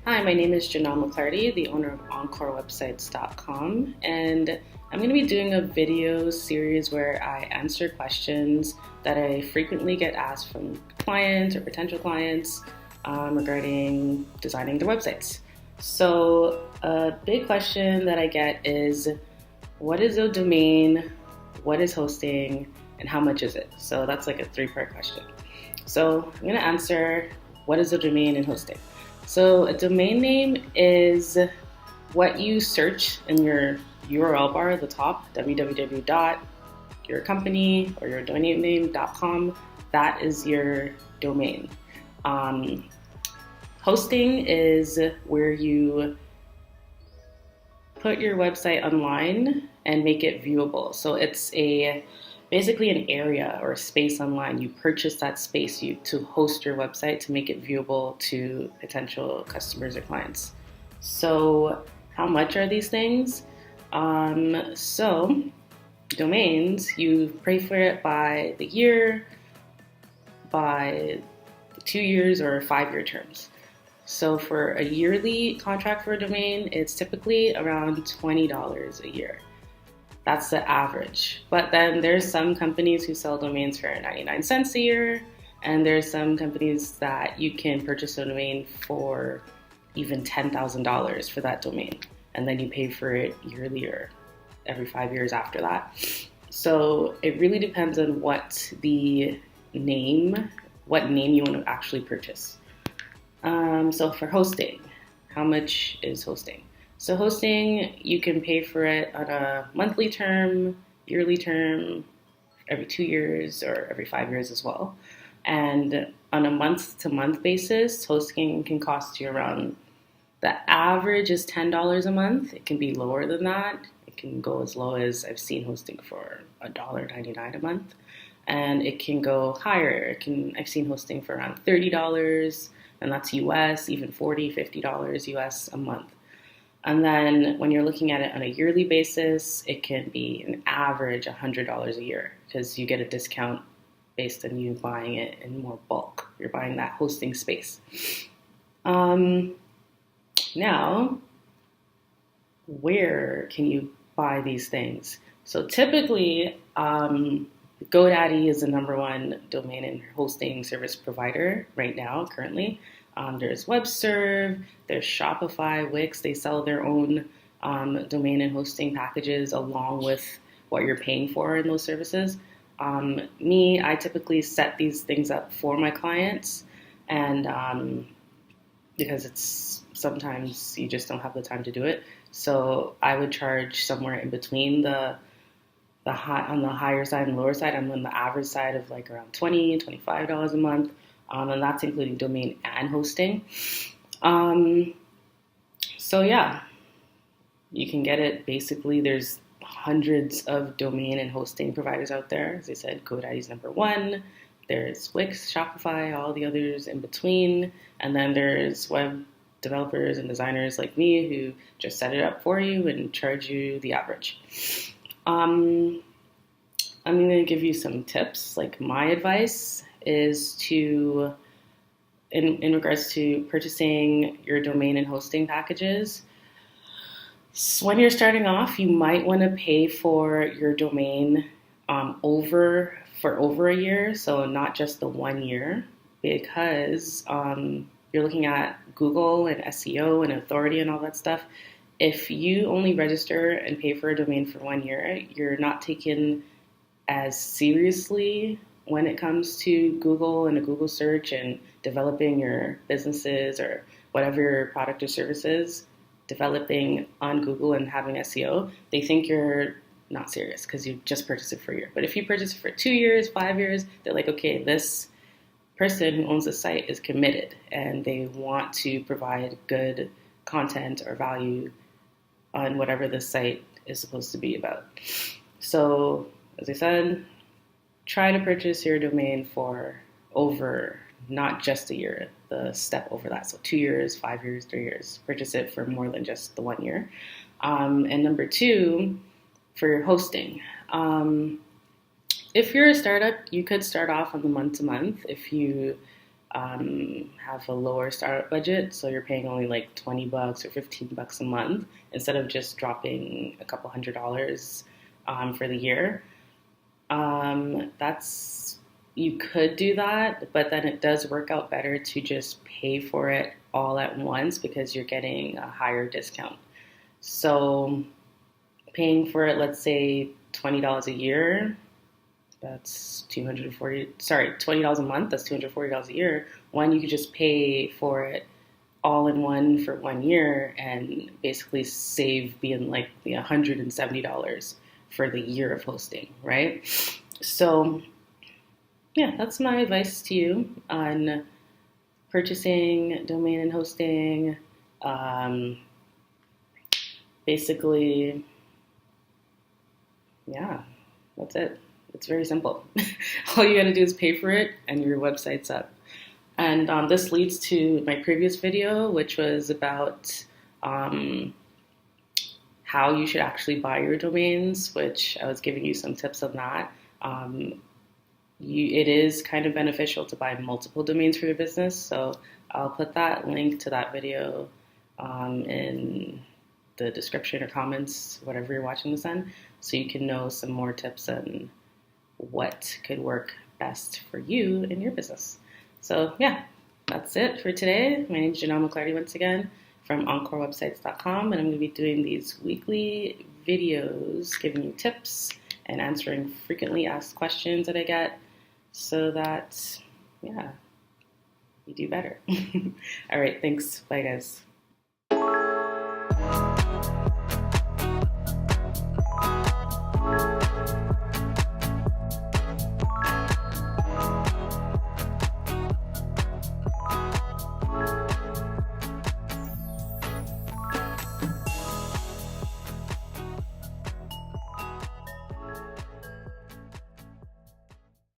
Hi, my name is Janelle McClarty, the owner of EncoreWebsites.com, and I'm going to be doing a video series where I answer questions that I frequently get asked from clients or potential clients regarding designing their websites. So, a big question that I get is, what is a domain, what is hosting, and how much is it? So that's like a three-part question. So I'm going to answer what is a domain and hosting. So a domain name is what you search in your URL bar at the top, www.yourcompany or your domain name.com. That is your domain. Hosting is where you put your website online and make it viewable. So it's basically an area or a space online. You purchase that space to host your website to make it viewable to potential customers or clients. So how much are these things? So domains, you pay for it by the year, by 2 years, or 5-year terms. So for a yearly contract for a domain, it's typically around $20 a year. That's the average. But then there's some companies who sell domains for 99 cents a year, and there's some companies that you can purchase a domain for even $10,000 for that domain, and then you pay for it yearly or every 5 years after that. So it really depends on what name you want to actually purchase. So for hosting, how much is hosting? So hosting, you can pay for it on a monthly term, yearly term, every 2 years, or every 5 years as well. And on a month-to-month basis, hosting can cost you around, the average is $10 a month. It can be lower than that. It can go as low as, I've seen hosting for $1.99 a month. And it can go higher. I've seen hosting for around $30, and that's US, even $40, $50 US a month. And then when you're looking at it on a yearly basis, it can be an average $100 a year because you get a discount based on you buying it in more bulk. You're buying that hosting space. Now, where can you buy these things? So typically, GoDaddy is the number one domain and hosting service provider right now, currently. There's WebServe, there's Shopify, Wix. They sell their own domain and hosting packages along with what you're paying for in those services. I typically set these things up for my clients, and because sometimes you just don't have the time to do it. So I would charge somewhere in between on the higher side and lower side. I'm on the average side of like around $20, $25 a month. And that's including domain and hosting. So yeah, you can get it. Basically, there's hundreds of domain and hosting providers out there. As I said, GoDaddy's number one. There's Wix, Shopify, all the others in between. And then there's web developers and designers like me who just set it up for you and charge you the average. I'm going to give you some tips. Like, my advice is to, in regards to purchasing your domain and hosting packages, so when you're starting off, you might want to pay for your domain over a year, so not just the 1 year, because you're looking at Google and SEO and authority and all that stuff. If you only register and pay for a domain for 1 year, you're not taken as seriously when it comes to Google and a Google search and developing your businesses or whatever your product or service is, developing on Google and having SEO. They think you're not serious because you just purchased it for a year. But if you purchase it for 2 years, 5 years, they're like, okay, this person who owns the site is committed and they want to provide good content or value on whatever the site is supposed to be about. So, as I said, try to purchase your domain for over, not just a year, the step over that. So 2 years, 5 years, 3 years. Purchase it for more than just the 1 year. And number two, for your hosting. If you're a startup, you could start off on the month-to-month. If you have a lower startup budget, so you're paying only like $20 or $15 a month instead of just dropping a couple $100 for the year. That's You could do that, but then it does work out better to just pay for it all at once because you're getting a higher discount. So paying for it, let's say $20 a year, that's 240, sorry, $20 a month, that's $240 a year. One, you could just pay for it all in one for 1 year and basically save being like the $170 for the year of hosting, right? So yeah, that's my advice to you on purchasing domain and hosting. Basically, yeah, that's it. It's very simple. All you gotta do is pay for it and your website's up. And this leads to my previous video, which was about how you should actually buy your domains, which I was giving you some tips on that. It is kind of beneficial to buy multiple domains for your business, so I'll put that link to that video in the description or comments, whatever you're watching this on, so you can know some more tips on what could work best for you in your business. So yeah, that's it for today. My name is Janelle McClarty once again from EncoreWebsites.com, and I'm going to be doing these weekly videos giving you tips and answering frequently asked questions that I get so that, yeah, you do better. All right, thanks. Bye, guys.